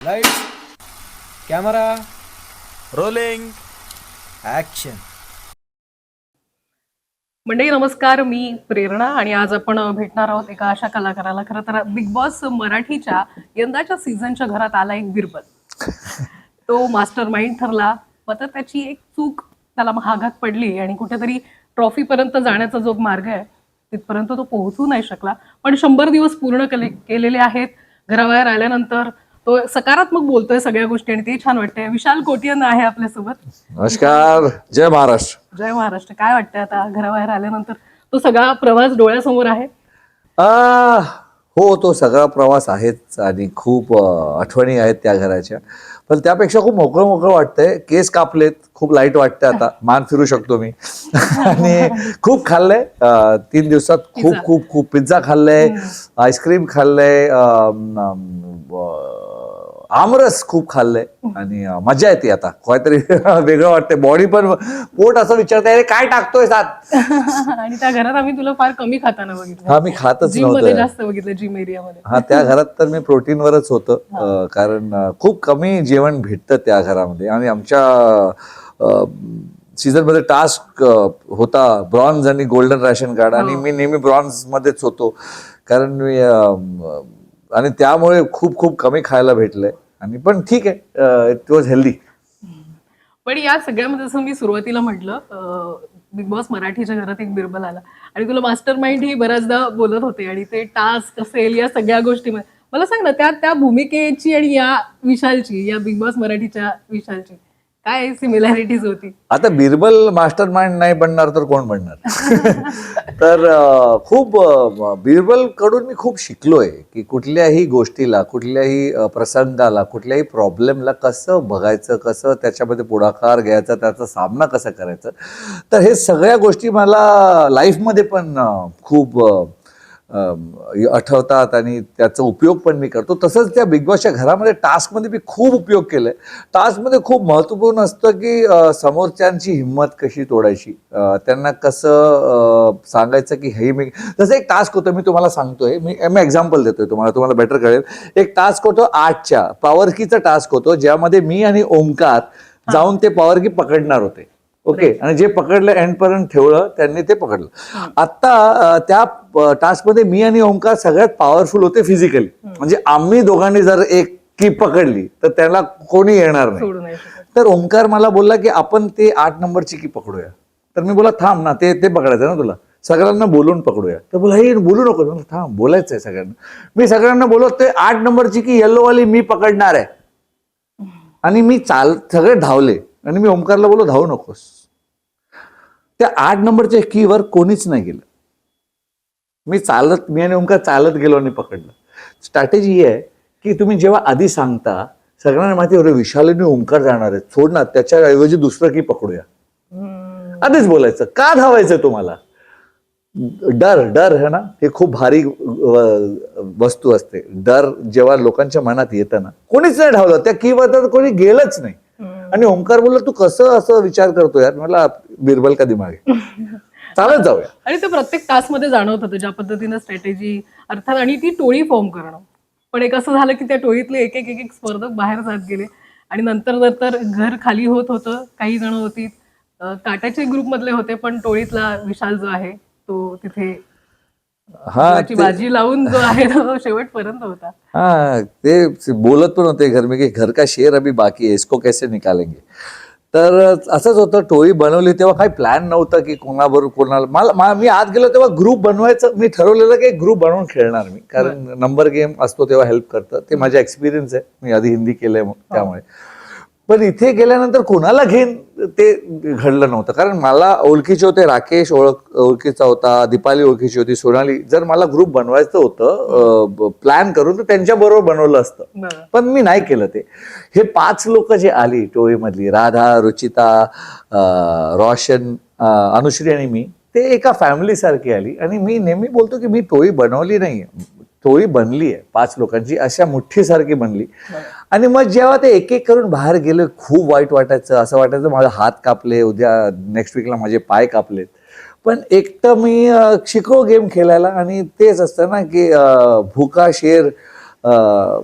Lights, camera, rolling action. मंडळी नमस्कार, मी प्रेरणा आणि आज आपण भेटणार आहोत एका अशा कलाकाराला. खरं तर बिग बॉस मराठीच्या यंदाच्या सीझनच्या घरात आला एक बिरबल. तो मास्टर माइंड ठरला, मात्र त्याची एक चूक त्याला महागात पडली आणि कुठेतरी ट्रॉफीपर्यंत जाण्याचा जो मार्ग आहे तिथपर्यंत तो पोहोचू नाही शकला. पण 100 दिवस पूर्ण केलेले आहेत. घराबाहेर आल्यानंतर तो सकारात्मक बोलतोय सगळ्या गोष्टी आणि ते छान वाटतंय. विशाल कोटियन आहे आपल्यासोबत. नमस्कार, जय महाराष्ट्र. जय महाराष्ट्र. काय वाटतंय आता घराबाहेर आल्यानंतर तो सगळा प्रवास डोळ्यासमोर आहे? हो, तो सगळा प्रवास आहेच आणि खूप आठवणी आहेत त्या घराच्या. पण त्यापेक्षा खूप मोकळं मोकळं वाटतंय. केस कापलेत, खूप लाईट वाटतंय आता, मान फिरू शकतो मी. आणि खूप खाल्लंय 3 दिवसात, खूप खूप खूप पिझ्झा खाल्लंय, आईस्क्रीम खाल्लंय, आमरस खूप खाल्लंय आणि मजा येते. आता काहीतरी वेगळं वाटतंय. बॉडी पण, पोट असं विचारतंय अरे काय टाकतोय सात. आणि त्या घरात आम्ही तुला फार कमी खाताना बघितलं. हा, मी खातच जिम मध्ये नव्हतं. जास्त बघितलं, जिम एरियामध्ये. हा, त्या घरात तर मी प्रोटीनवरच होतं, कारण खूप कमी जेवण भेटतं त्या घरामध्ये. आणि आमच्या सीझन मध्ये टास्क होता ब्रॉन्झ आणि गोल्डन राशन कार्ड, आणि मी नेहमी ब्रॉन्झ मध्येच होतो, कारण मी आणि त्यामुळे खूप खूप कमी खायला भेटलंय. आणि पण ठीक आहे, इट वॉज हेल्दी. पण या सगळ्यामध्ये जसं मी सुरुवातीला म्हटलं, बिग बॉस मराठीच्या घरात एक बिरबल आला आणि तुला मास्टर माइंड ही बऱ्याचदा बोलत होते आणि ते टास्क असेल या सगळ्या गोष्टीमध्ये मला सांग ना, त्या भूमिकेची आणि या विशालची, या बिग बॉस मराठीच्या विशालची काय सिमिलॅरिटीज होती? आता बिरबल मास्टर माइंड नाही बनणार तर कोण बनणार? तर खूप बिरबल कडून मी खूप शिकलोय की कुठल्याही गोष्टीला, कुठल्याही प्रसंगाला, कुठल्याही प्रॉब्लेमला कसं बघायचं, कसं त्याच्यामध्ये पुढाकार घ्यायचा, त्याचा सामना कसा करायचा. तर हे सगळ्या गोष्टी मला लाईफमध्ये पण खूप आठवतात आणि त्याचा उपयोग पण मी करतो. तसंच त्या बिग बॉसच्या घरामध्ये टास्कमध्ये मी खूप उपयोग केलाय. टास्कमध्ये खूप महत्त्वपूर्ण असतं की समोरच्यांची हिंमत कशी तोडायची, त्यांना कसं सांगायचं की हे मी, जसं एक टास्क होतं, मी तुम्हाला सांगतोय, मी एक्झाम्पल देतोय तुम्हाला बेटर कळेल. एक टास्क होतो 8च्या पॉवर कीचा टास्क होतो, ज्यामध्ये मी आणि ओमकार जाऊन ते पॉवर की पकडणार होते. ओके, आणि जे पकडलं एंड पर्यंत ठेवलं त्यांनी ते पकडलं. आता त्या टास्कमध्ये मी आणि ओमकार सगळ्यात पॉवरफुल होते फिजिकली. म्हणजे आम्ही दोघांनी जर एक की पकडली तर त्याला कोणी येणार नाही. तर ओमकार मला बोलला की आपण ते 8 नंबरची की पकडूया. तर मी बोला थांब ना, ते पकडायचं ना तुला, सगळ्यांना बोलून पकडूया. तर बोला हे बोलू नको, थांब बोलायचंय सगळ्यांना. मी सगळ्यांना बोलवतोय 8 नंबरची की येल्लोवाली मी पकडणार आहे. आणि मी सगळे धावले आणि मी ओमकारला बोललो धावू नकोस. त्या 8 नंबरच्या कीवर कोणीच नाही गेलं. मी आणि ओमकार चालत गेलो आणि पकडलं. स्ट्रॅटेजी ही आहे की तुम्ही जेव्हा आधी सांगता, सगळ्यांना माहिती होतं विशाल आणि ओमकार जाणार आहेत, सोड ना, त्याच्याऐवजी दुसरं की पकडूया. आधीच बोलायचं. का धावायचं तुम्हाला? डर है ना, हे खूप भारी वस्तू असते. डर जेव्हा लोकांच्या मनात येतं ना, कोणीच नाही धावलं त्या कीवर, तर कोणी गेलंच नाही. आणि ओमकार बोलला तू कसं असं विचार करतो यार. मला बिरबल का दिमाग आहे, चालत जाऊया. आणि ते प्रत्येक टास्क मध्ये जाणवत होतं ज्या पद्धतीनं स्ट्रॅटेजी अर्थात, आणि ती टोळी फॉर्म करणं. पण एक असं झालं की त्या टोळीतले एक एक स्पर्धक बाहेर जात गेले आणि नंतर तर घर खाली होत होतं. काही जण होती काटाचे ग्रुप मधले होते, पण टोळीतला विशाल जो आहे तो तिथे बाजी लावून जो आहे तो शेवटपर्यंत होता. हा, ते बोलत पण होते घर में की घर का शेर अभी बाकी है, इसको कैसे निकालेंगे. तर असंच होतं. टोळी बनवली तेव्हा काही प्लॅन नव्हता की कोणाबरोबर कोणाला. मी आत गेलो तेव्हा ग्रुप बनवायचं मी ठरवलेलं की ग्रुप बनवून खेळणार मी, कारण नंबर गेम असतो तेव्हा हेल्प करतं. ते माझा एक्सपिरियन्स आहे, मी आधी हिंदी केलंय त्यामुळे. पण इथे गेल्यानंतर कोणाला घेईन ते घडलं नव्हतं, कारण मला ओळखीचे होते. राकेश ओळखीचा होता, दीपाली ओळखीची होती, सोनाली. जर मला ग्रुप बनवायचं होतं प्लॅन करून तर त्यांच्या बरोबर बनवलं असतं, पण मी नाही केलं ते. हे 5 लोक जे आली टोळीमधली, राधा, रुचिता, रोशन, अनुश्री आणि मी, ते एका फॅमिली सारखी आली. आणि मी नेहमी बोलतो की मी टोळी बनवली नाही, टोळी बनली आहे 5 लोकांची, अशा मुठ्ठीसारखी बनली. आणि मग जेव्हा ते एक एक करून बाहेर गेले, खूप वाईट वाटायचं. असं वाटायचं माझे हात कापले, उद्या नेक्स्ट वीकला माझे पाय कापलेत. पण एकटं मी शिकलो गेम खेळायला. आणि तेच असतं ना की भुका शेर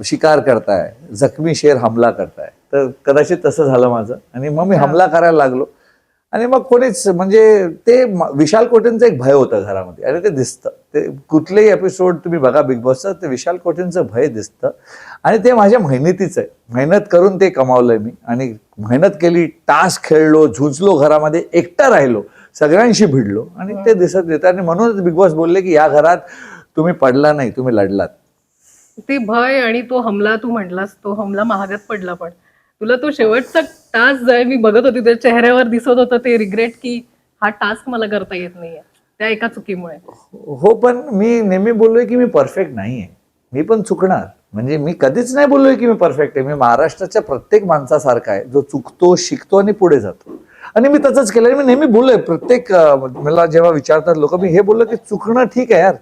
शिकार करताय, जखमी शेर हमला करताय. तर कदाचित तसं झालं माझं आणि मग मी हमला करायला लागलो आणि मग कोणीच म्हणजे ते विशाल कोटेंचं एक भय होतं घरामध्ये आणि ते दिसतं. ते कुठलेही एपिसोड तुम्ही बघा बिग बॉसचं, ते विशाल कोटेंचं भय दिसतं आणि ते माझ्या मेहनतीचं आहे. मेहनत करून ते कमावलंय मी आणि मेहनत केली, टास्क खेळलो, झुंजलो, घरामध्ये एकटा राहिलो, सगळ्यांशी भिडलो आणि ते दिसत येतं. आणि म्हणूनच बिग बॉस बोलले की या घरात तुम्ही पडला नाही, तुम्ही लढलात. ते भय आणि तो हमला तू म्हटलास, तो हमला महागात पडला. पण तुला तो शेवटचा टास्क जो आहे मी बघत होती, त्या चेहऱ्यावर दिसत होतं ते रिग्रेट की हा टास्क मला करता येत नाहीये त्या एका चुकीमुळे. हो, पण मी नेहमी बोललोय की मी परफेक्ट नाहीये, मी पण चुकणार. म्हणजे मी कधीच नाही बोललोय की मी परफेक्ट आहे. मी महाराष्ट्राच्या प्रत्येक माणसासारखा आहे जो चुकतो, शिकतो आणि पुढे जातो. आणि मी तसंच केलं. मी नेहमी बोललोय, प्रत्येक मला जेव्हा विचारतात लोक, मी हे बोललो की चुकणं ठीक आहे यार,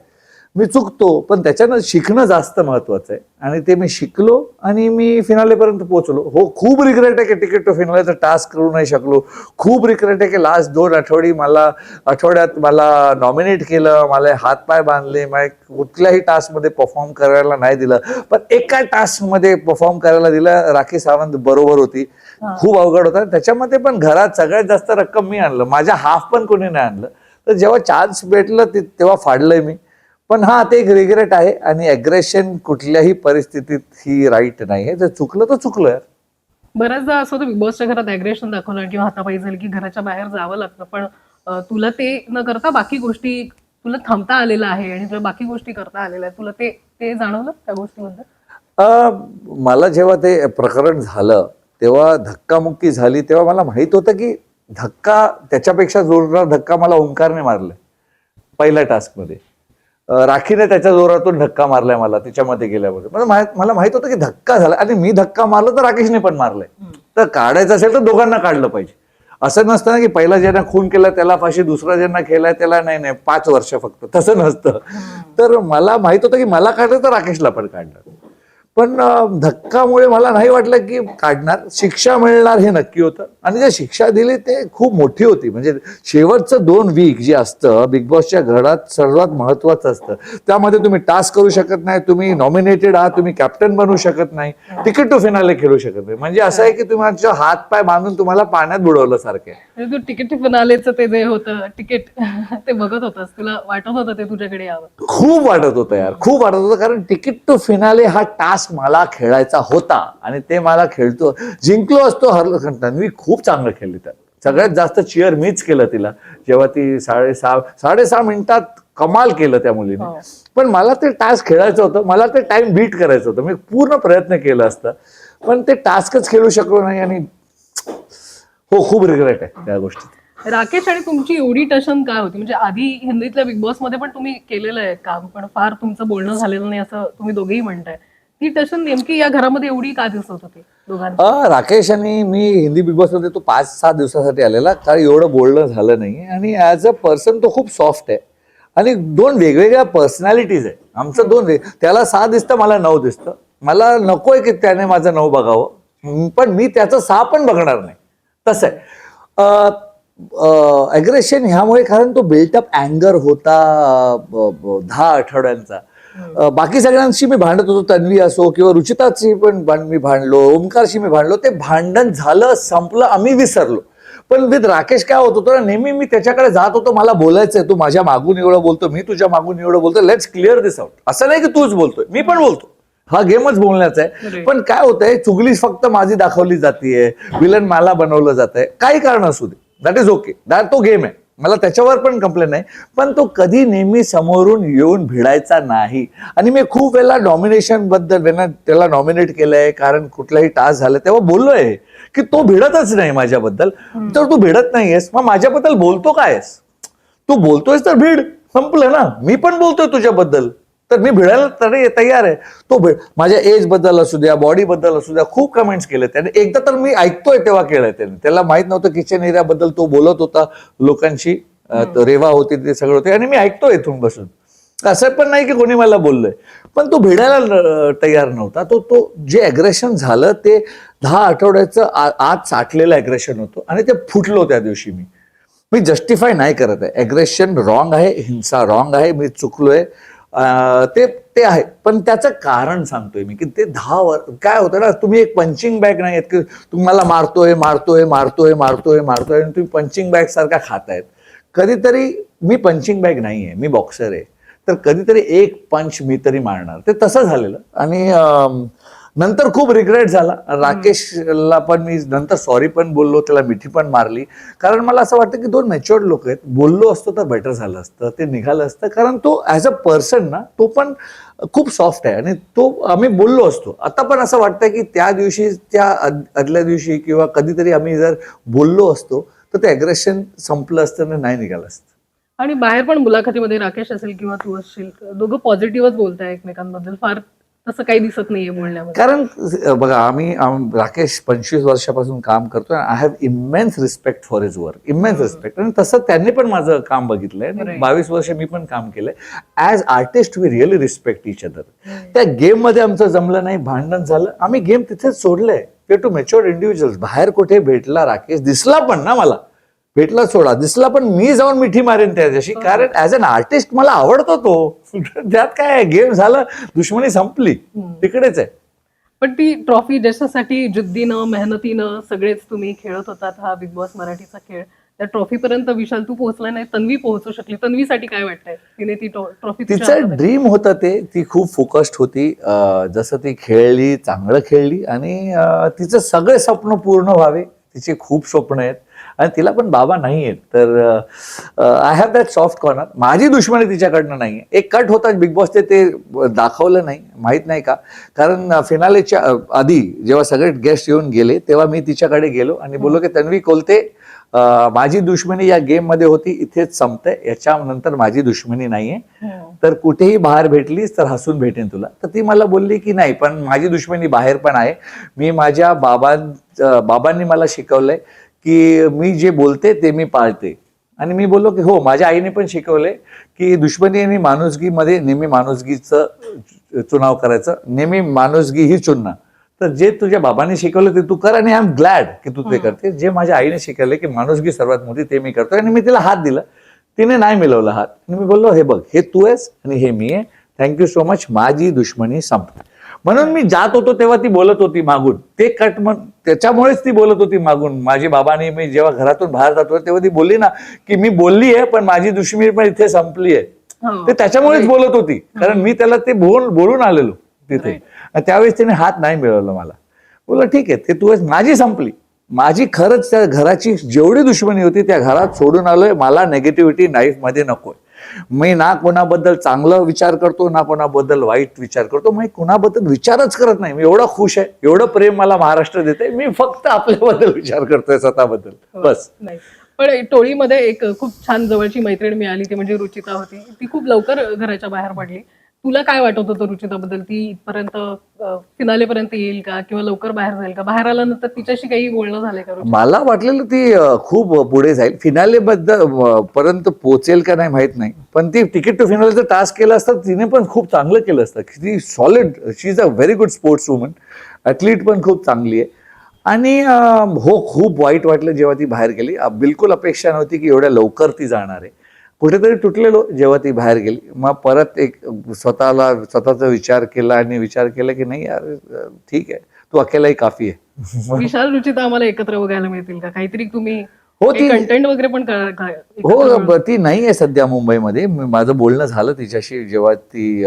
मी चुकतो, पण त्याच्यानं शिकणं जास्त महत्वाचं आहे. आणि ते मी शिकलो आणि मी फिनालेपर्यंत पोहोचलो. हो, खूप रिग्रेट आहे की तिकीट टू फिनालेचा टास्क करू नाही शकलो. खूप रिग्रेट आहे की लास्ट 2 आठवड्यात मला नॉमिनेट केलं, मला हातपाय बांधले, मला कुठल्याही टास्कमध्ये परफॉर्म करायला नाही दिलं. पण एका टास्कमध्ये परफॉर्म करायला दिलं. राखी सावंत बरोबर होती, खूप अवघड होता. त्याच्यामध्ये पण घरात सगळ्यात जास्त रक्कम मी आणलं, माझ्या हाफ पण कोणी नाही आणलं. तर जेव्हा चान्स भेटलं तेव्हा फाडलंय मी. पण हा, ते एक रिग्रेट आहे. आणि अग्रेशन कुठल्याही परिस्थितीत ही राईट नाही आहे. जर चुकलं तर चुकलं यार. बऱ्याचदा असं होतं बिग बॉसच्या घरात अग्रेशन दाखवलं किंवा हातापाई झाली की घराच्या बाहेर जावं लागतं. पण तुला ते न करता बाकी गोष्टी तुला थांबता आलेलं आहे आणि तुला बाकी गोष्टी करता आलेल्या आहेत. तुला ते जाणवलं त्या गोष्टीबद्दल? मला जेव्हा ते प्रकरण झालं तेव्हा धक्कामुक्की झाली, तेव्हा मला माहित होतं की धक्का त्याच्यापेक्षा जोरदार धक्का मला ओंकारने मारलाय पहिल्या टास्कमध्ये. राखीने त्याच्या जोरातून धक्का मारलाय मला त्याच्यामध्ये गेल्यावर. मला माहित होतं की धक्का झाला आणि मी धक्का मारला तर राकेशने पण मारलाय. तर काढायचं असेल तर दोघांना काढलं पाहिजे. असं नसतं ना की पहिला ज्यांना खून केला त्याला फाशी, दुसरा ज्यांना केलाय त्याला नाही 5 वर्ष फक्त, तसं नसतं. तर मला माहित होतं की मला काढलं तर राकेशला पण काढणार. पण धक्कामुळे मला नाही वाटलं की काढणार. शिक्षा मिळणार हे नक्की होतं आणि जे शिक्षा दिली ते खूप मोठी होती. म्हणजे शेवटचं 2 वीक जे असतं बिग बॉसच्या घरात सर्वात महत्वाचं असतं. त्यामध्ये तुम्ही टास्क करू शकत नाही, तुम्ही नॉमिनेटेड आहात, तुम्ही कॅप्टन बनवू शकत नाही, तिकीट टू फिनाले खेळू शकत नाही. म्हणजे असं आहे की तुमच्या हात पाय बांधून तुम्हाला पाण्यात बुडवलं सारखं. तू तिकीट टू फिनालेचं ते जे होतं तिकीट ते बघत होतास, तुला वाटत होतं ते तुझ्याकडे यावं? खूप वाटत होतं यार, खूप वाटत होतं. कारण तिकीट टू फिनाले हा टास्क मला खेळायचा होता आणि ते मला खेळतो, जिंकलो असतो, हरलो. तन्वी खूप चांगलं खेळली. त्यात सगळ्यात जास्त चिअर मीच केलं तिला. जेव्हा ती 6.5 मिनिटात कमाल केलं त्या मुलीने. पण मला ते टास्क खेळायचं होतं, मला ते टाइम बीट करायचं होतं. मी पूर्ण प्रयत्न केला असता, पण ते टास्कच खेळू शकलो नाही. आणि हो, खूप रिग्रेट आहे त्या गोष्टीत. राकेश आणि तुमची एवढी टशन काय होती? म्हणजे आधी हिंदीतल्या बिग बॉस मध्ये पण तुम्ही केलेलं आहे काम, पण फार तुमचं बोलणं झालेलं नाही असं तुम्ही दोघेही म्हणताय. ती टशन नेमकी या घरामध्ये एवढी का दिसत होती दोघांना? राकेश आणि मी हिंदी बिग बॉस मध्ये तो 5-6 दिवसासाठी आलेला, कारण एवढं बोलणं झालं नाही. आणि ऍज अ पर्सन तो खूप सॉफ्ट आहे आणि 2 वेगवेगळ्या पर्सनॅलिटीज आहे आमचं. 2 त्याला 6 दिसतं, मला 9 दिसतं. मला नकोय की त्याने माझं 9 बघावं, पण मी त्याचं 6 पण बघणार नाही. तसं आहे अग्रेशन ह्यामुळे. कारण तो बिल्टअप अँगर होता 10 आठवड्यांचा. बाकी सगळ्यांशी मी भांडत होतो, तन्वी असो किंवा रुचिताची पण मी भांडलो, ओमकारशी मी भांडलो. ते भांडण झालं, संपलं, आम्ही विसरलो. पण विथ राकेश काय होत होतं, नेहमी मी त्याच्याकडे जात होतो, मला बोलायचंय, तू माझ्या मागून एवढं बोलतो, मी तुझ्या मागून एवढं बोलतो, लेट्स क्लिअर दिस आउट. असं नाही की तूच बोलतोय, मी पण बोलतो. हा गेमच बोलण्याचा आहे. पण काय होतंय, चुगली फक्त माझी दाखवली जातीये, विलन मला बनवलं जात आहे. काही कारण असू दे, दॅट इज ओके, तो गेम आहे. मला त्याच्यावर पण कंप्लेंट नाही, पण तो कधी नेहमी समोरून येऊन भिडायचा नाही. आणि मी खूप वेळेला नॉमिनेशन बद्दल त्याला नॉमिनेट केलंय, कारण कुठलाही टास्क झालं तेव्हा बोललोय की तो भिडतच नाही माझ्याबद्दल. तर तू भिडत नाहीयेस, मग माझ्याबद्दल बोलतो कायस? तू बोलतोयस तर भिड, संपलं ना. मी पण बोलतोय तुझ्याबद्दल, तर मी भिडायला तरी तयार आहे. तो माझ्या एज बद्दल असू द्या, बॉडी बद्दल असू द्या, खूप कमेंट्स केले त्याने. एकदा तर मी ऐकतोय तेव्हा केलंय त्याने. त्याला माहित नव्हतं किचन एरियाबद्दल तो बोलत होता लोकांशी, रेवा होती, ते सगळं होते, आणि मी ऐकतोय इथून बसून. असं पण नाही की कोणी मला बोललोय, पण तो भिडायला तयार नव्हता. तो जे अग्रेशन झालं ते 10 आठवड्याचं आत साठलेलं अग्रेशन होतं आणि ते फुटलो त्या दिवशी. मी जस्टिफाय नाही करत आहे. अग्रेशन रॉंग आहे, हिंसा रॉंग आहे, मी चुकलोय. ते ते आहे. पण त्याचं कारण सांगतोय मी की ते 10 वर्ष काय होतं ना, तुम्ही एक पंचिंग बॅग नाही आहेत की तुम्हाला मारतोय मारतोय मारतोय मारतोय मारतोय आणि तुम्ही पंचिंग बॅग सारखा खातायत. कधीतरी मी पंचिंग बॅग नाही आहे, मी बॉक्सर आहे, तर कधीतरी एक पंच मी तरी मारणार. ते तसं झालेलं आणि नंतर खूप रिग्रेट झाला. राकेशला पण मी नंतर सॉरी पण बोललो, त्याला मिठी पण मारली, कारण मला असं वाटतं की 2 मॅच्युअर्ड लोक आहेत. बोललो असतो तर बेटर झालं असतं, ते निघालं असतं, कारण तो ॲज अ पर्सन ना तो पण खूप सॉफ्ट आहे आणि तो आम्ही बोललो असतो. आता पण असं वाटतं की त्या दिवशी, त्या आदल्या दिवशी किंवा कधीतरी आम्ही जर बोललो असतो तर ते ॲग्रेशन संपलं असतं आणि नाही निघालं असतं. आणि बाहेर पण मुलाखतीमध्ये राकेश असेल किंवा तू असशील, दोघं पॉझिटिव्हच बोलताय एकमेकांबद्दल. फार तसं काही दिसत नाहीये बोलण्यामध्ये. कारण बघा, राकेश 25 वर्षापासून काम करतोय. I have immense respect for his work, immense respect. आणि तसं त्यांनी पण माझं काम बघितलंय. 22 वर्ष मी पण काम केलंय. As artist we really respect each other. त्या गेम मध्ये आमचं जमलं नाही, भांडण झालं, आम्ही गेम तिथेच सोडलंय. We two matured individuals. बाहेर कुठे भेटला राकेश, दिसला पण ना मला, भेटला सोडा, दिसला पण मी जाऊन मिठी मारेन त्याच्याशी, कारण ऍज अन आर्टिस्ट मला आवडतो तो. त्यात काय गेम झालं, दुश्मनी संपली, तिकडेच आहे. पण ती ट्रॉफी ज्याच्यासाठी जिद्दीनं मेहनतीनं सगळेच तुम्ही खेळत होतात हा बिग बॉस मराठीचा खेळ, त्या ट्रॉफी पर्यंत विशाल तू पोहोचला नाही, तन्वी पोहोचू शकली. तन्वीसाठी काय वाटतंय? तिने ती ट्रॉफी तिचं ड्रीम होतं ते, ती खूप फोकस्ड होती. जसं ती खेळली, चांगलं खेळली आणि तिचं सगळे स्वप्न पूर्ण व्हावे, तिचे खूप स्वप्न आहेत आणि तिला पण बाबा नाही आहेत. तर I have that soft corner. माझी दुश्मनी तिच्याकडनं नाही आहे. एक कट होता बिग बॉसचे, ते दाखवलं नाही, माहीत नाही का, कारण फिनालेच्या आधी जेव्हा सगळे गेस्ट येऊन गेले तेव्हा मी तिच्याकडे गेलो आणि बोललो की तन्वी कोलते, माझी दुश्मनी या गेम मध्ये होती, इथेच संपते, याच्यानंतर माझी दुश्मनी नाहीये, तर कुठेही बाहेर भेटलीस तर हसून भेटेन तुला. तर ती मला बोलली की नाही, पण माझी दुश्मनी बाहेर पण आहे. मी माझ्या बाबांनी मला शिकवलंय की मी जे बोलते ते मी पाळते. आणि मी बोललो की हो, माझ्या आईने पण शिकवलंय की दुश्मनी आणि माणुसकीमध्ये नेहमी माणुसकीचं चुनाव करायचं, नेहमी माणुसकी ही चुनणार. तर जे तुझ्या बाबांनी शिकवलं ते तू कर आणि आय एम ग्लॅड की तू ते करते. जे माझ्या आईने शिकवलंय की माणुसकी सर्वात मोठी, ते मी करतोय. आणि मी तिला हात दिला, तिने नाही मिळवला हात. आणि मी बोललो हे बघ, हे तू आहेस आणि हे मी आहे, थँक्यू सो मच, माझी दुश्मनी संपली. म्हणून मी जात होतो तेव्हा ती बोलत होती मागून, ते कट त्याच्यामुळेच ती बोलत होती मागून. माझी बाबांनी, मी जेव्हा घरातून बाहेर जातो तेव्हा ती बोलली ना की मी बोलली आहे पण माझी दुश्मनी पण इथे संपली आहे, ते त्याच्यामुळेच बोलत होती, कारण मी त्याला ते बोलून आलेलो तिथे. त्यावेळेस तिने हात नाही मिळवलं मला. बोललं ठीक आहे, ते तू माझी संपली. माझी खरंच त्या घराची जेवढी दुश्मनी होती त्या घरात सोडून आलोय. मला नेगेटिव्हिटी लाईफ मध्ये नकोय. मी ना कोणाबद्दल चांगलं विचार करतो ना कोणाबद्दल वाईट विचार करतो. मी कोणाबद्दल विचारच करत नाही. मी एवढा खुश आहे, एवढं प्रेम मला महाराष्ट्र देते, मी फक्त आपल्याबद्दल विचार करतोय, स्वतःबद्दल, बस. पण टोळीमध्ये एक खूप छान जवळची मैत्रीण मिळाली, ती म्हणजे रुचिता होती. ती खूप लवकर घराच्या बाहेर पडली. तुला काय वाटत होतं रुचिताबद्दल? ती इथपर्यंत फिनालेपर्यंत येईल का किंवा लवकर बाहेर जाईल का? बाहेर आल्यानंतर तिच्याशी काही बोलणं झालंय का? मला वाटलेलं ती खूप पुढे जाईल, फिनाले पर्यंत पोहोचेल का नाही माहित नाही, पण ती तिकीट टू फिनालेचं टास्क केलं असतं, तिने पण खूप चांगलं केलं असतं. ती solid, she is a very good sports woman, athlete पण खूप चांगली आहे. आणि हो, खूप वाईट वाटलं जेव्हा ती बाहेर गेली. बिलकुल अपेक्षा नव्हती की एवढ्या लवकर ती जाणार आहे. कुठेतरी तुटलेलो जेव्हा ती बाहेर गेली. मग परत एक स्वतःचा विचार केला आणि विचार केला की नाही यार, ठीक आहे, तू अकेलाही काफी आहे. विशाल रुचिता आम्हाला एकत्र बघायला मिळतील का? काहीतरी तुम्ही हो, ती कंटेंट वगैरे पण हो, ती नाही आहे सध्या मुंबईमध्ये. माझं बोलणं झालं तिच्याशी जेव्हा ती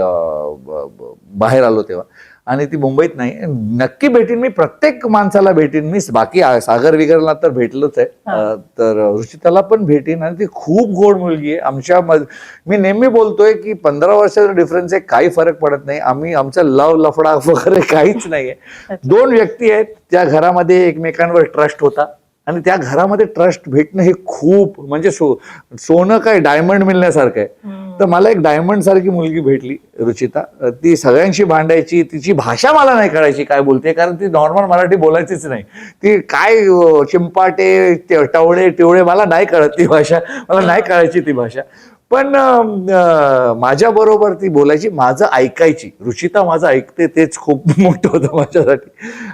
बाहेर आलो तेव्हा, आणि ती मुंबईत नाही. नक्की भेटीन मी, प्रत्येक माणसाला भेटीन मी. बाकी सागर विगरला तर भेटलोच आहे, तर रुचिताला पण भेटीन. आणि ती खूप गोड मुलगी आहे. मी नेहमी बोलतोय की 15 वर्षाचा डिफरन्स आहे, काही फरक पडत नाही. आमचा लव लफडा वगैरे काहीच नाहीये. 2 व्यक्ती आहेत, त्या घरामध्ये एकमेकांवर ट्रस्ट होता आणि त्या घरामध्ये ट्रस्ट भेटणं हे खूप, म्हणजे सोनं काय डायमंड मिळण्यासारखं आहे. तर मला एक डायमंड सारखी मुलगी भेटली रुचिता. ती सगळ्यांशी भांडायची, तिची भाषा मला नाही कळायची काय बोलते, कारण ती नॉर्मल मराठी बोलायचीच नाही. ती काय चिंपाटे टवळे मला नाही कळत ती भाषा, मला नाही कळायची ती भाषा. पण माझ्या बरोबर ती बोलायची, माझं ऐकायची. रुचिता माझं ऐकते तेच खूप मोठं होतं माझ्यासाठी.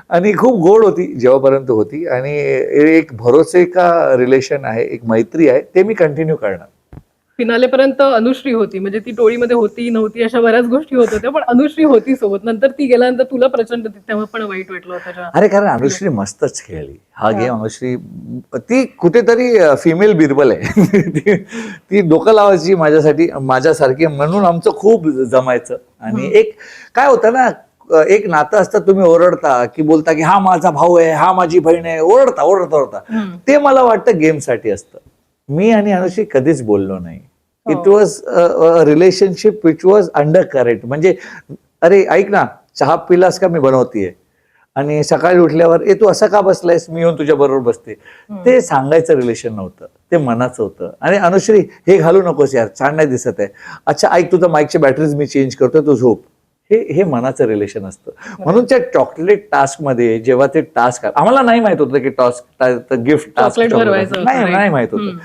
आणि खूप गोड होती जेव्हापर्यंत होती. आणि एक भरोसे का रिलेशन आहे, एक मैत्री आहे, ते मी कंटिन्यू करणार. फिनाले पर्यंत अनुश्री होती, म्हणजे ती टोळीमध्ये होती नव्हती अशा बऱ्याच गोष्टी होत होत्या, पण अनुश्री होती सोबत. नंतर ती गेल्यानंतर तुला प्रचंड तेव्हा पण वाईट वाटलं होतं. अरे कारण अनुश्री मस्तच खेळली हा गेम. अनुश्री ती कुठेतरी फिमेल बिरबल आहे. ती डोकं लावायची माझ्यासाठी, माझ्यासारखी, म्हणून आमचं खूप जमायचं. आणि एक काय होतं ना, एक नातं असतं, तुम्ही ओरडता की बोलता की हा माझा भाऊ आहे, हा माझी बहीण आहे, ओरडता. ते मला वाटतं गेमसाठी असतं. मी आणि अनुश्री कधीच बोललो नाही. It was relationship which was under current. म्हणजे अरे ऐक ना, चहा पिलास का, मी बनवतीये. आणि सकाळी उठल्यावर तू असं का बसलायस, मी येऊन तुझ्या बरोबर बसते. ते सांगायचं रिलेशन नव्हतं, ते मनाचं होतं. आणि अनुश्री हे घालू नकोस यार, छान नाही दिसत आहे. अच्छा ऐक, तुझं माईकची बॅटरीज मी चेंज करतोय, तू झोप. हे मनाचं रिलेशन असतं. म्हणून त्या चॉकलेट टास्क मध्ये जेव्हा ते टास्क, आम्हाला नाही माहित होतं की टास्क गिफ्ट टास्क नाही माहित होतं.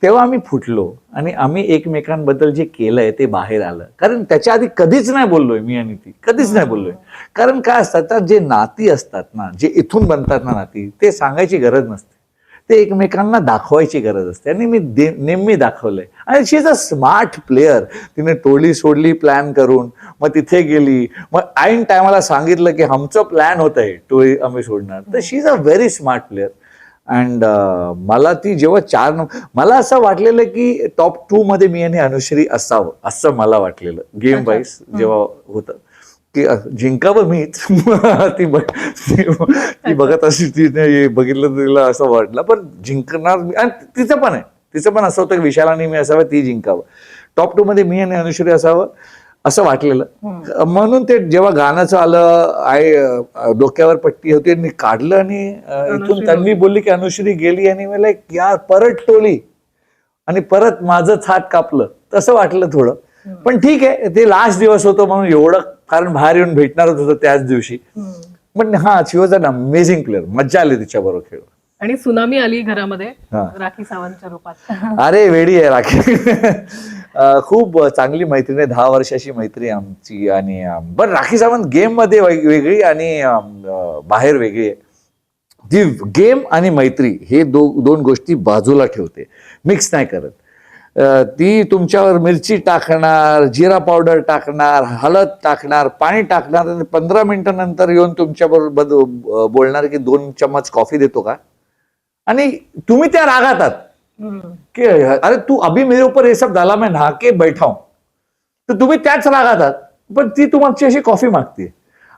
तेव्हा आम्ही फुटलो आणि आम्ही एकमेकांबद्दल जे केलंय ते बाहेर आलं. कारण त्याच्या आधी कधीच नाही बोललोय मी आणि ती, कधीच नाही बोललोय. कारण काय असतात, जे नाती असतात ना, जे इथून बनतात ना नाती, ते सांगायची गरज नसते, ते एकमेकांना दाखवायची गरज असते. आणि मी नेहमी दाखवलंय. आणि she is a smart player. तिने टोळी सोडली प्लॅन करून, मग तिथे गेली, मग ऐन टायमाला सांगितलं की आमचं प्लॅन होत आहे टोळी आम्ही सोडणार. तर she is a very smart player. And मला ती जेव्हा मला असं वाटलेलं की टॉप 2 मध्ये मी आणि अनुश्री असावं, असं मला वाटलेलं गेम वाईज जेव्हा होतं की जिंकावं मीच. ती बघत अशी, तिने बघितलं तिला असं वाटलं, पण जिंकणार मी. आणि तिचं पण असं होतं की विशाल आणि मी असावं, ती जिंकावं. टॉप 2 मध्ये मी आणि अनुश्री असावं असं वाटलेलं. म्हणून ते जेव्हा गाण्याचं आलं, डोक्यावर पट्टी होती आणि काढलं, आणि इथून त्यांनी बोलली की अनुश्री गेली, आणि मला यार परत टोली आणि परत माझंच हात कापलं, तसं वाटलं थोडं. पण ठीक आहे, ते लास्ट दिवस होतं म्हणून एवढं, कारण बाहेर येऊन भेटणारच होतं त्याच दिवशी. पण हा, शी वॉज अन अमेझिंग प्लेअर. मज्जा आली तिच्याबरोबर खेळून. आणि सुनामी आली घरामध्ये राखी सावंतच्या रूपात. अरे वेडी आहे राखी. खूप चांगली मैत्रीण आहे, 10 वर्षाची मैत्री आमची. आणि पण राखी सावंत गेम मध्ये वेगळी आणि बाहेर वेगळी आहे. ती गेम आणि मैत्री हे दोन गोष्टी बाजूला ठेवते, मिक्स नाही करत. ती तुमच्यावर मिरची टाकणार, जिरा पावडर टाकणार, हळद टाकणार, पाणी टाकणार, आणि 15 मिनिटांनंतर येऊन तुमच्याबरोबर बोलणार की 2 चम्मच कॉफी देतो का. आणि तुम्ही त्या रागातात कि अरे तू अभी मेरे ऊपर ये सब डाला, मैं नहा के बैठा हूं. तर तुम्ही त्याच रागातात, पण ती तुमची अशी कॉफी मागते.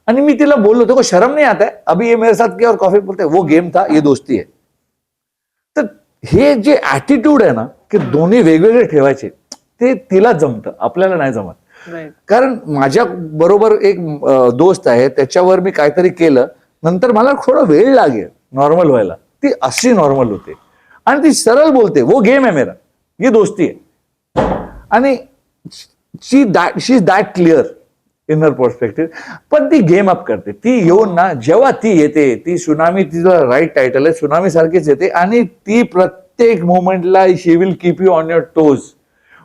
आणि मी तिला बोललो होतो, शर्म नहीं आता है, अभी ये मेरे साथ किया और कॉफी बोलते, वो गेम था, ये दोस्ती है. तर हे जे ऍटिट्यूड आहे ना, की दोन्ही वेगवेगळे ठेवायचे, ते तिला जमतं, आपल्याला नाही जमत. कारण माझ्या बरोबर एक दोस्त आहे, त्याच्यावर मी काहीतरी केलं, नंतर मला थोडा वेळ लागेल नॉर्मल व्हायला. ती अशी नॉर्मल होते आणि ती सरळ बोलते, वो गेम है मेरा, ये दोस्ती है. आणि she is that clear in her perspective. पण ती गेम अप करते. ती येऊन ना, जेव्हा ती येते, ती सुनामी, तिचं राईट टायटल आहे, सुनामी सारखीच येते. आणि ती प्रत्येक मोमेंटला she will keep you on your toes.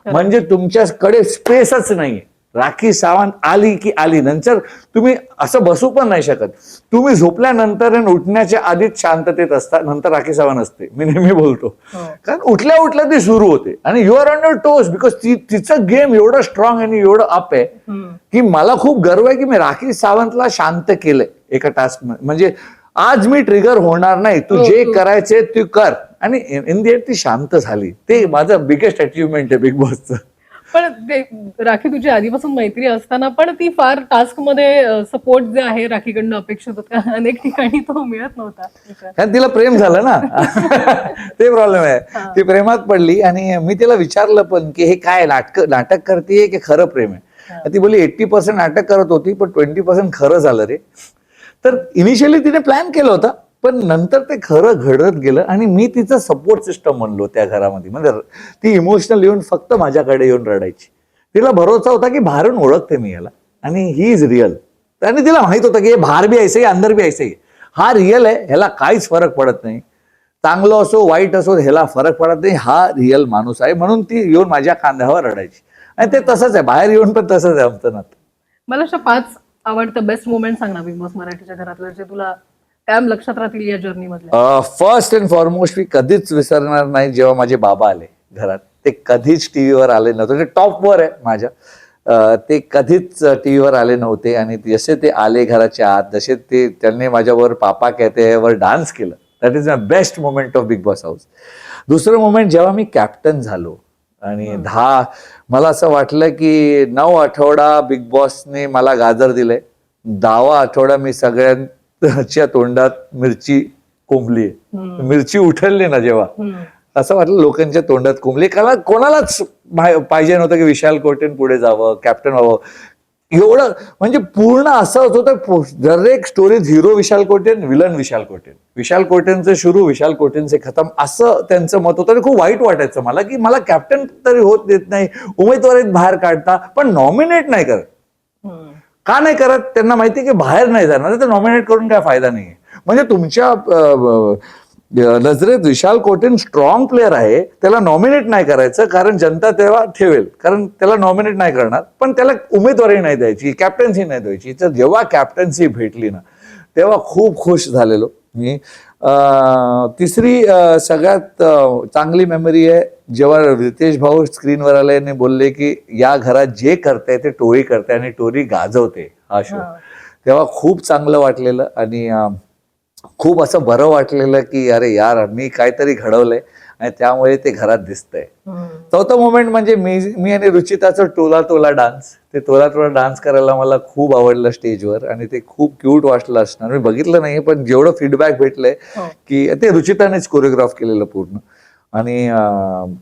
म्हणजे तुमच्याकडे स्पेसच नाही. राखी सावंत आली की आली, नंतर तुम्ही असं बसू पण नाही शकत. तुम्ही झोपल्यानंतर आणि उठण्याच्या आधीच शांततेत असता, नंतर राखी सावंत असते. मी नेहमी बोलतो, कारण उठल्या उठल्या ती सुरू होते आणि you are on your toes, because तिचं गेम एवढं स्ट्रॉंग आणि एवढं अप आहे की मला खूप गर्व आहे की मी राखी सावंतला शांत केलंय एका टास्क. म्हणजे आज मी ट्रिगर होणार नाही, तू जे करायचे ते कर. आणि इन द एंड ती शांत झाली. ते माझं बिगेस्ट अचिव्हमेंट आहे बिग बॉसचं. पण ते राखी तुझी आधीपासून मैत्री असताना पण ती फार टास्क मध्ये सपोर्ट जे आहे राखीकडनं अपेक्षित होता, अनेक ठिकाणी तो मिळत नव्हता. कारण तिला प्रेम झालं ना. ते प्रॉब्लेम आहे. ती प्रेमात पडली. आणि मी तिला विचारलं पण की हे काय नाटक करते की खरं प्रेम आहे. ती बोलली 80% नाटक करत होती, पण 20% खरं झालं रे. तर इनिशियली तिने प्लॅन केलं होतं, पण नंतर ते खरं घडत गेलं. आणि मी तिचं सपोर्ट सिस्टम म्हणलो त्या घरामध्ये. म्हणजे ती इमोशनल येऊन फक्त माझ्याकडे येऊन रडायची. तिला भरोसा होता की बाहेरून ओळखते मी याला आणि ही इज रिअल. आणि तिला माहित होतं की हे बाहेर बी ऐसे अंदर बी ऐसे, हा रिअल आहे, ह्याला काहीच फरक पडत नाही. चांगलं असो वाईट असो ह्याला फरक पडत नाही, हा रिअल माणूस आहे. म्हणून ती येऊन माझ्या खांद्यावर रडायची. आणि ते तसंच आहे, बाहेर येऊन पण तसंच आहे आमचं नातं. मला अशा 5 आवडतं बेस्ट मोमेंट सांग ना बिग बॉस मराठीच्या घरातलं, जे तुला कायम लक्षात राहतील या जर्नी मधल्या. फर्स्ट अँड फॉरमोस्ट मी कधीच विसरणार नाही जेव्हा माझे बाबा आले घरात. ते कधीच टीव्हीवर आले नव्हते. म्हणजे टॉपवर आहे माझ्या. ते कधीच टीव्हीवर आले नव्हते आणि जसे ते आले घराच्या आत, जसे ते त्यांनी माझ्यावर पापा कहते हैं वर डान्स केलं. That is my best moment of big boss house. दुसरं मोमेंट जेव्हा मी कॅप्टन झालो आणि मला असं वाटलं की 9 आठवडा बिग बॉसने मला गाजर दिलंय, 10वा आठवडा मी सगळ्यांच्या तोंडात मिरची कोंबली, मिरची उठलली ना जेव्हा, असं वाटलं लोकांच्या तोंडात कोंबली. कोणालाच पाहिजे नव्हतं की विशाल कोटेन पुढे जावं, कॅप्टन व्हावं. एवढं म्हणजे पूर्ण असं होतं, दरेक स्टोरीत हिरो विशाल कोटेन, विलन विशाल कोटेन, विशाल कोटेनचे सुरू, विशाल कोटेनचे खतम, असं त्यांचं मत होतं. आणि खूप वाईट वाटायचं मला की मला कॅप्टन तरी होत देत नाही, उमेदवारीत बाहेर काढता पण नॉमिनेट नाही करत. का नाही करत? त्यांना माहिती की बाहेर नाही जाणार तर नॉमिनेट करून काय फायदा नाही. म्हणजे तुमच्या नजरेत विशाल कोटेन स्ट्रॉंग प्लेअर आहे, त्याला नॉमिनेट नाही करायचं कारण जनता तेव्हा ठेवेल, कारण त्याला नॉमिनेट नाही करणार, पण त्याला उमेदवारी नाही द्यायची, कॅप्टन्सी नाही द्यायची. तर जेव्हा कॅप्टन्सी भेटली ना तेव्हा खूप खुश झालेलो मी. तिसरी सगळ्यात चांगली मेमरी आहे जेव्हा रितेश भाऊ स्क्रीनवर आले आणि बोलले की या घरात जे करताय ते टोळी करताय आणि टोळी गाजवते हा शो. तेव्हा खूप चांगलं वाटलेलं आणि खूप असं बरं वाटलेलं की अरे यार मी काहीतरी घडवलंय आणि त्यामुळे ते घरात दिसतंय. चौथं मोमेंट म्हणजे मी आणि रुचिताचं टोला टोला डान्स. ते टोला टोला डान्स करायला मला खूप आवडलं स्टेजवर आणि ते खूप क्यूट वाटलं असणार. मी बघितलं नाही पण जेवढं फीडबॅक भेटलंय की ते रुचितानेच कोरिओग्राफ केलेलं पूर्ण आणि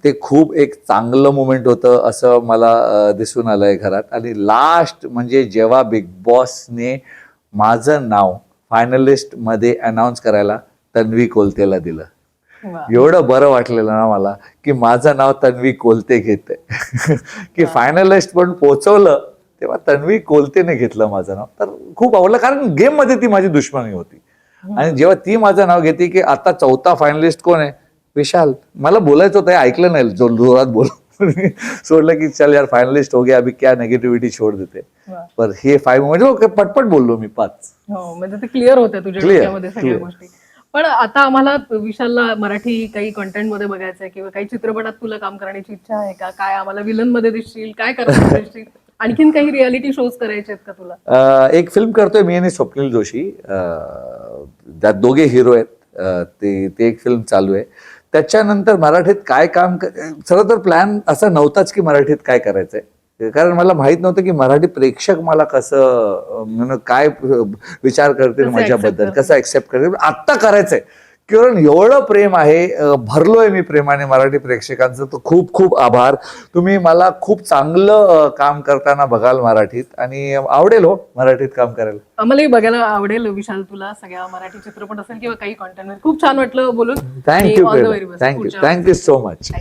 ते खूप एक चांगलं मोमेंट होतं असं मला दिसून आलंय घरात. आणि लास्ट म्हणजे जेव्हा बिग बॉसने माझं नाव फायनलिस्ट मध्ये अनाऊन्स करायला तन्वी कोलतेला दिलं, एवढं बरं वाटलेलं ना मला की माझं नाव तन्वी कोलते घेते की फायनलिस्ट पण पोहोचवलं तेव्हा तन्वी कोलतेने घेतलं माझं नाव. तर खूप आवडलं कारण गेम मध्ये ती माझी दुश्मनी होती आणि जेव्हा ती माझं नाव घेते की आता 4था फायनलिस्ट कोण आहे, विशाल. मला बोलायचं होतं, ऐकलं नाही, जोरात बोल सोडलं की चल यार फायनलिस्ट हो गया, अभी क्या नेगेटिव्हिटी छोड़ देते. पर हे 5 म्हणजे पटपट बोललो मी 5. हो म्हणजे ते क्लिअर होत्या तुझ्या डोक्यामध्ये सगळ्या गोष्टी. पण आता आम्हाला विशालला मराठी काही कंटेंट मध्ये बघायचंय किंवा काही चित्रपटात तुला काम करण्याची इच्छा आहे का? काय आम्हाला विलन मध्ये दिसशील, काय करत दिसशील? आणखीन काही रियालिटी शोज करायचे आहेत का तुला? एक फिल्म करतोय मी आणि स्वप्नील जोशी, त्यात दोघे हिरो आहेत. ते एक फिल्म चालू आहे. त्याच्यानंतर मराठीत काय काम, खरं तर प्लॅन असा नव्हताच की मराठीत काय करायचंय, कारण मला माहित नव्हतं की मराठी प्रेक्षक मला कसं काय विचार करतील माझ्याबद्दल, कसं ऍक्सेप्ट करतील. आत्ता करायचंय कारण एवढं प्रेम आहे, भरलोय मी प्रेमाने मराठी प्रेक्षकांचं. तर खूप खूप आभार. तुम्ही मला खूप चांगलं काम करताना बघाल मराठीत आणि आवडेल हो मराठीत काम करायला. आम्हालाही बघायला आवडेल विशाल तुला सगळ्या मराठी चित्रपट असेल किंवा काही कंटेंट. खूप छान वाटलं बोलून. Thank you so much.